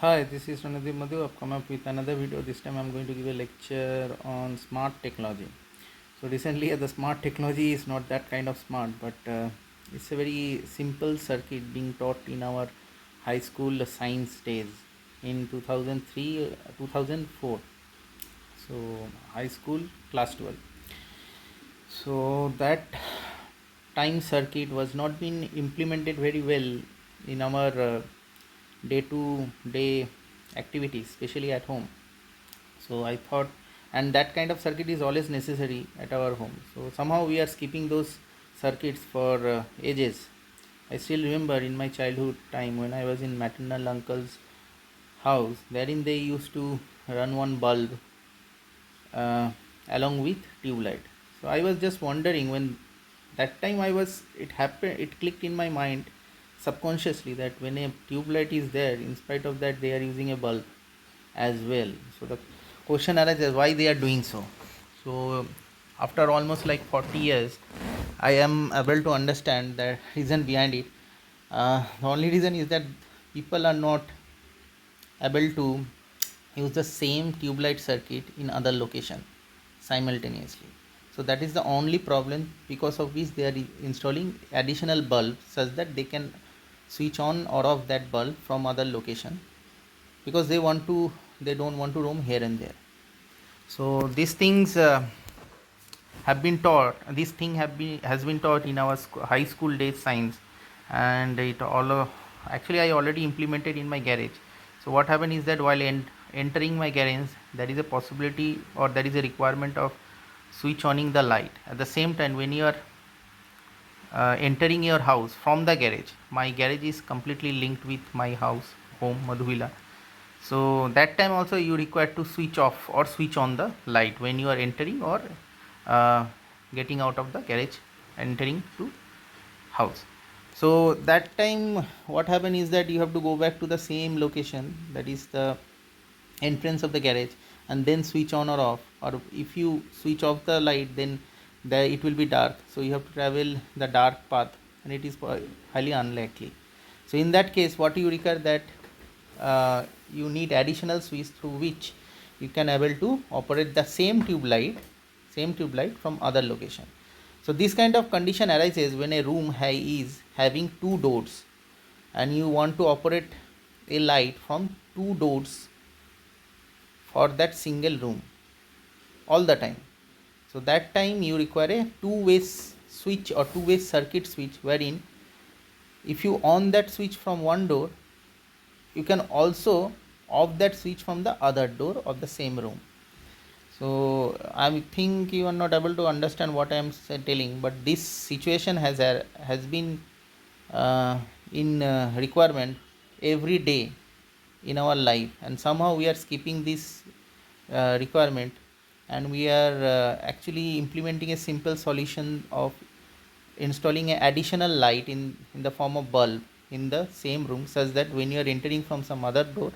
Hi, this is Ranadip Madhu. I've come up with another video. This time I'm going to give a lecture on smart technology. So recently the smart technology is not that kind of smart, but it's a very simple circuit being taught in our high school science days in 2003, 2004. So high school class 12. So that time circuit was not been implemented very well in our day to day activities, especially at home. So I thought, and that kind of circuit is always necessary at our home. So somehow we are skipping those circuits for ages. I still remember in my childhood time when I was in maternal uncle's house, therein they used to run one bulb uh, along with tube light. So I was just wondering when that time it happened, it clicked in my mind subconsciously that when a tube light is there, in spite of that they are using a bulb as well. So the question arises why they are doing so. So after almost like 40 years, I am able to understand the reason behind it. The only reason is that people are not able to use the same tube light circuit in other location simultaneously. So that is the only problem, because of which they are installing additional bulb such that they can switch on or off that bulb from other location, because they don't want to roam here and there. So these things have been taught, this thing has been taught in our high school days science. And it all actually I already implemented in my garage. So what happened is that while entering my garage, there is a possibility or there is a requirement of switch oning the light. At the same time, when you are entering your house from the garage, my garage is completely linked with my house home Madhuvila. So that time also you require to switch off or switch on the light when you are entering or uh, getting out of the garage, entering to house. So that time what happen is that you have to go back to the same location, that is the entrance of the garage, and then switch on or off. Or if you switch off the light, then it will be dark, so you have to travel the dark path, and it is highly unlikely. So in that case what you require that you need additional switch through which you can able to operate the same tube light from other location. So this kind of condition arises when a room is having two doors, and you want to operate a light from two doors for that single room all the time. So that time you require a two-way switch or two-way circuit switch, wherein if you on that switch from one door, you can also off that switch from the other door of the same room. So I think you are not able to understand what I am telling, but this situation has been uh, in requirement every day in our life, and somehow we are skipping this requirement, and we are actually implementing a simple solution of installing an additional light in the form of bulb in the same room, such that when you are entering from some other door,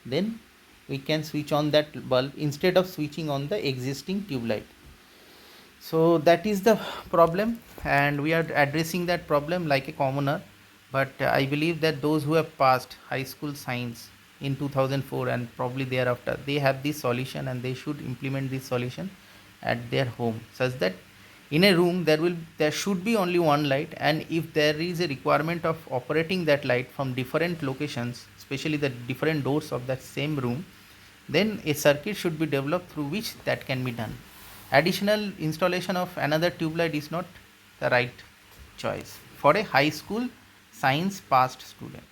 then we can switch on that bulb instead of switching on the existing tube light. So that is the problem, and we are addressing that problem like a commoner. But I believe that those who have passed high school science in 2004 and probably thereafter, they have this solution, and they should implement this solution at their home, such that in a room there should be only one light, and if there is a requirement of operating that light from different locations, especially the different doors of that same room, then a circuit should be developed through which that can be done. Additional installation of another tube light is not the right choice for a high school science passed student.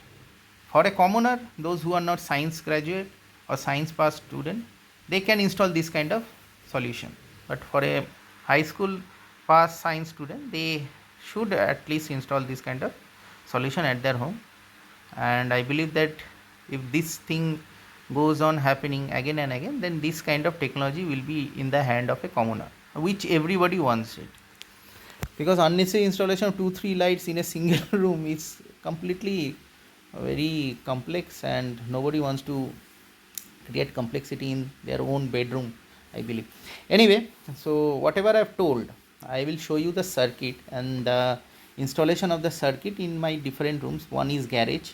For a commoner, those who are not science graduate or science passed student, they can install this kind of solution. But for a high school passed science student, they should at least install this kind of solution at their home. And I believe that if this thing goes on happening again and again, then this kind of technology will be in the hand of a commoner, which everybody wants it, because unnecessary installation of 2 3 lights in a single room is completely very complex, and nobody wants to create complexity in their own bedroom, I believe. Anyway, so whatever I've told, I will show you the circuit and the installation of the circuit in my different rooms. One is garage,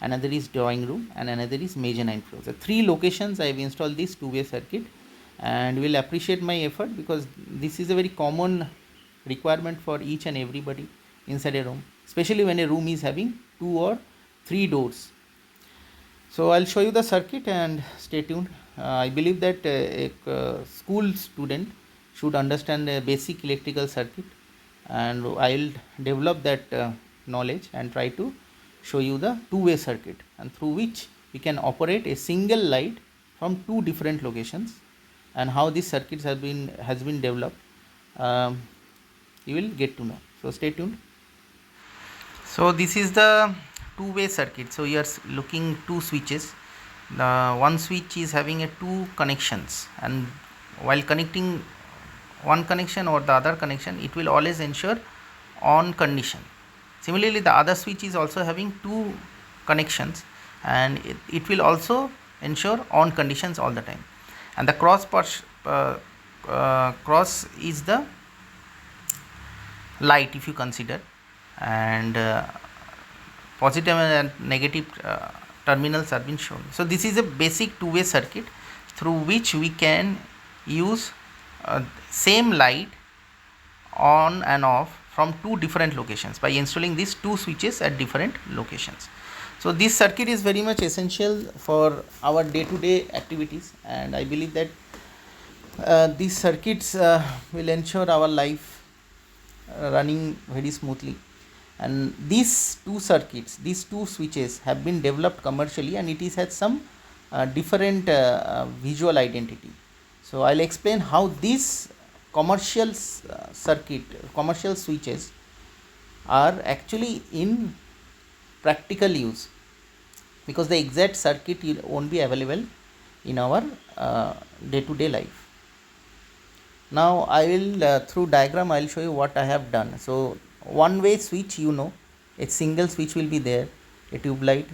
another is drawing room, and another is mezzanine floor. So 3 locations I have installed this two-way circuit, and will appreciate my effort because this is a very common requirement for each and everybody inside a room, especially when a room is having 2 or 3 doors. So I'll show you the circuit and stay tuned. I believe that a school student should understand a basic electrical circuit, and I'll develop that knowledge and try to show you the two-way circuit, and through which we can operate a single light from 2 different locations, and how these circuits has been developed. You will get to know. So stay tuned. So this is the two-way circuit. So you are looking 2 switches. The one switch is having a 2 connections, and while connecting one connection or the other connection, it will always ensure on condition. Similarly, the other switch is also having 2 connections, and it will also ensure on conditions all the time. And the cross is the light, if you consider, and positive and negative terminals have been shown. So this is a basic two-way circuit through which we can use same light on and off from 2 different locations by installing these 2 switches at different locations. So this circuit is very much essential for our day-to-day activities, and I believe that these circuits will ensure our life running very smoothly. And these 2 circuits, these 2 switches have been developed commercially, and it is has some different visual identity. So I'll explain how these commercial commercial switches are actually in practical use, because the exact circuit won't be available in our day-to-day life. Now I will through diagram I will show you what I have done. So one way switch, a single switch will be there, a tube light.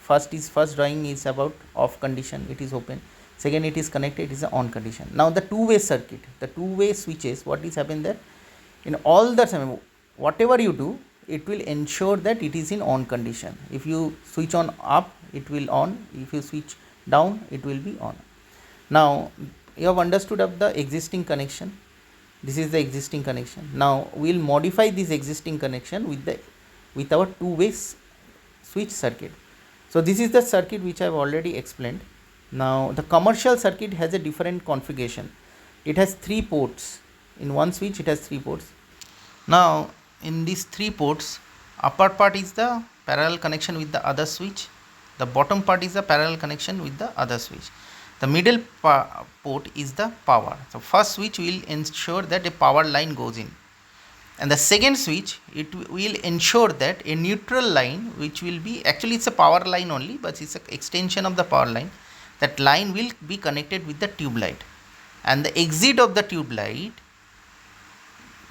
First drawing is about off condition, it is open. Second, it is connected, it is on condition. Now the two-way circuit, the two-way switches, what is happening there, in all the time whatever you do, it will ensure that it is in on condition. If you switch on up, it will on. If you switch down, it will be on. Now you have understood of the existing connection. This is the existing connection. Now we will modify this existing connection with our two-way switch circuit. So this is the circuit which I have already explained. Now the commercial circuit has a different configuration. It has 3 ports. In one switch it has 3 ports. Now in these 3 ports, upper part is the parallel connection with the other switch, the bottom part is the parallel connection with the other switch. The middle port is the power. So first switch will ensure that a power line goes in, and the second switch, it will ensure that a neutral line, which will be actually it's a power line only, but it's an extension of the power line. That line will be connected with the tube light, and the exit of the tube light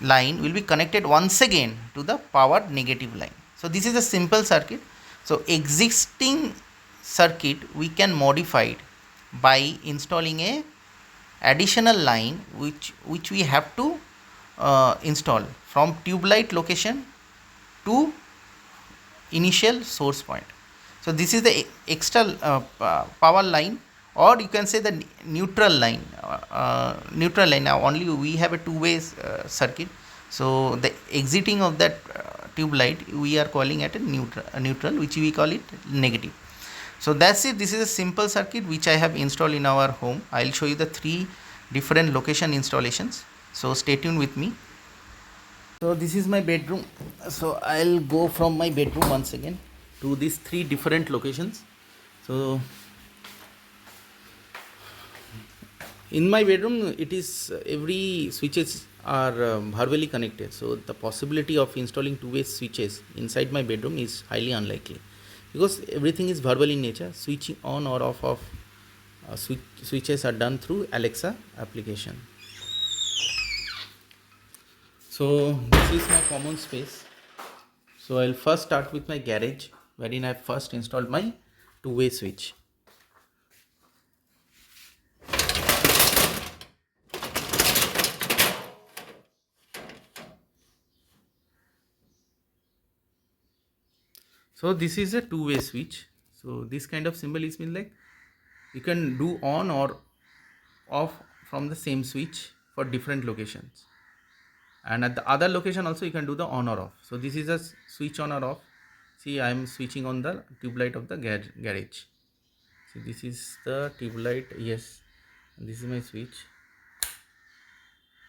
line will be connected once again to the power negative line. So this is a simple circuit. So existing circuit we can modify it by installing a additional line which we have to install from tube light location to initial source point. So this is the extra power line, or you can say the neutral line. Now only we have a two-way circuit, so the exiting of that tube light we are calling it a neutral, which we call it negative. So that's it. This is a simple circuit which I have installed in our home. I will show you the 3 different location installations. So stay tuned with me. So this is my bedroom. So I'll go from my bedroom once again to these 3 different locations. So in my bedroom, it is every switches are verbally connected. So the possibility of installing two-way switches inside my bedroom is highly unlikely, because everything is verbal in nature. Switching on or off of switches are done through Alexa application. So this is my common space. So I'll first start with my garage, wherein I first installed my two-way switch. So this is a two-way switch. So this kind of symbol is mean like you can do on or off from the same switch for different locations, and at the other location also you can do the on or off. So this is a switch on or off. See, I am switching on the tube light of the garage. See, this is the tube light, yes, and this is my switch.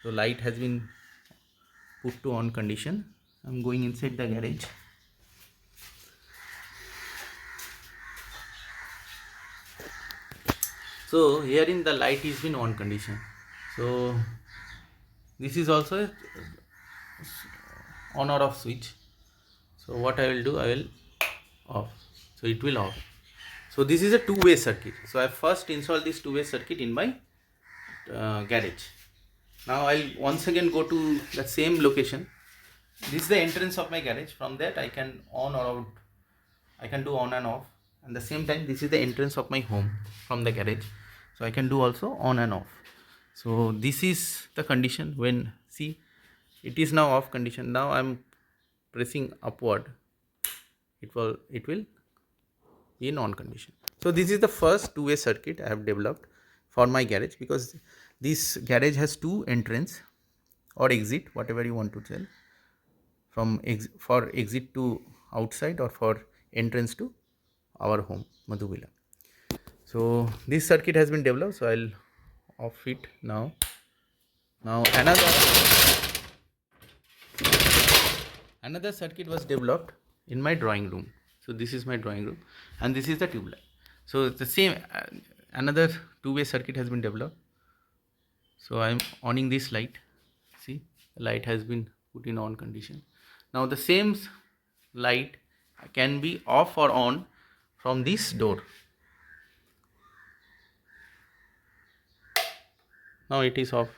So light has been put to on condition. I'm going inside the garage. So herein the light is been on condition. So this is also a on or off switch. So what I will do, I will off. So it will off. So this is a two-way circuit. So I first install this two-way circuit in my garage. Now I'll once again go to the same location. This is the entrance of my garage. From that I can on or out. I can do on and off. And the same time this is the entrance of my home from the garage. So I can do also on and off. So this is the condition when, see, it is now off condition. Now I'm pressing upward. It will be in on condition. So this is the first two-way circuit I have developed for my garage, because this garage has two entrance or exit, whatever you want to tell, from for exit to outside or for entrance to our home Madhuvila. So this circuit has been developed. So I'll off it now. Now another circuit was developed in my drawing room. So this is my drawing room and this is the tube light. So it's the same, another two-way circuit has been developed. So I'm owning this light. See, the light has been put in on condition. Now the same light can be off or on from this door. Now it is off.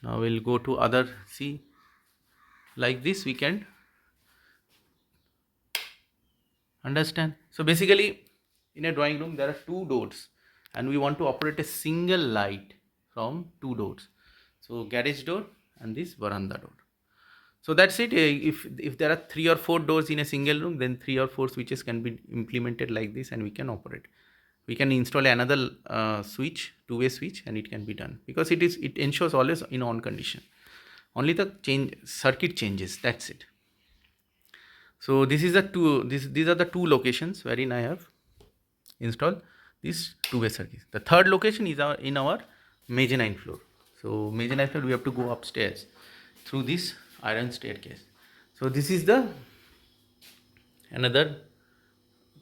Now we'll go to other, see, like this we can understand. So basically in a drawing room there are two doors and we want to operate a single light from two doors. So garage door and this veranda door. So that's it. If there are 3 or 4 doors in a single room, then 3 or 4 switches can be implemented like this and we can operate. We can install another switch, two-way switch, and it can be done, because it ensures always in on condition. Only the circuit changes, that's it. So this is these are the two locations wherein I have installed this two-way circuit. The third location is in our mezzanine floor. So mezzanine floor, we have to go upstairs through this iron staircase. So this is the another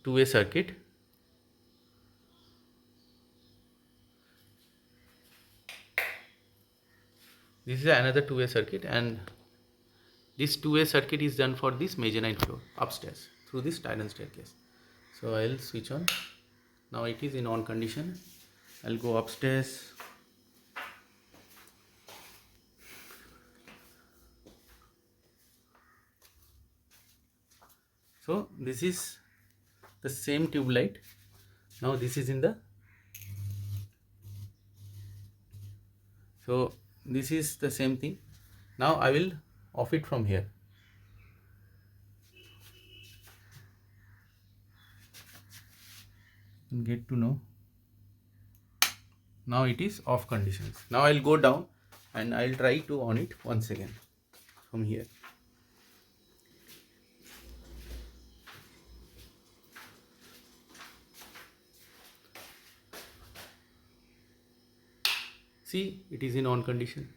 two-way circuit. This is another two-way circuit, and this two-way circuit is done for this mezzanine floor upstairs through this iron staircase. So I'll switch on. Now it is in on condition. I'll go upstairs. So this is the same tube light. Now this is in the, so this is the same thing. Now I will off it from here. Get to know. Now it is off conditions. Now I'll go down and I'll try to on it once again from here. See, it is in on condition.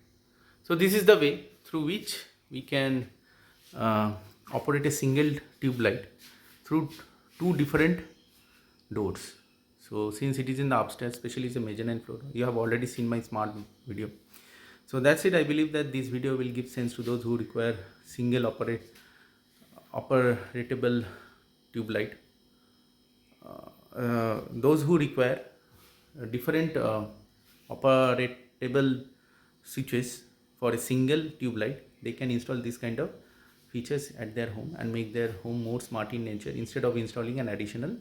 So this is the way through which we can operate a single tube light through two different doors. So since it is in the upstairs, especially it's a mezzanine floor, you have already seen my smart video. So that's it. I believe that this video will give sense to those who require single operatable tube light. Those who require different operatable switches for a single tube light, they can install this kind of features at their home and make their home more smart in nature instead of installing an additional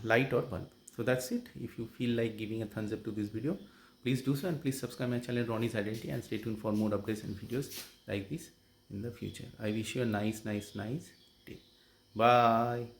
light or bulb. So that's it. If you feel like giving a thumbs up to this video, please do so, and please subscribe my channel Ronnie's Identity and stay tuned for more updates and videos like this in the future. I wish you a nice day. Bye.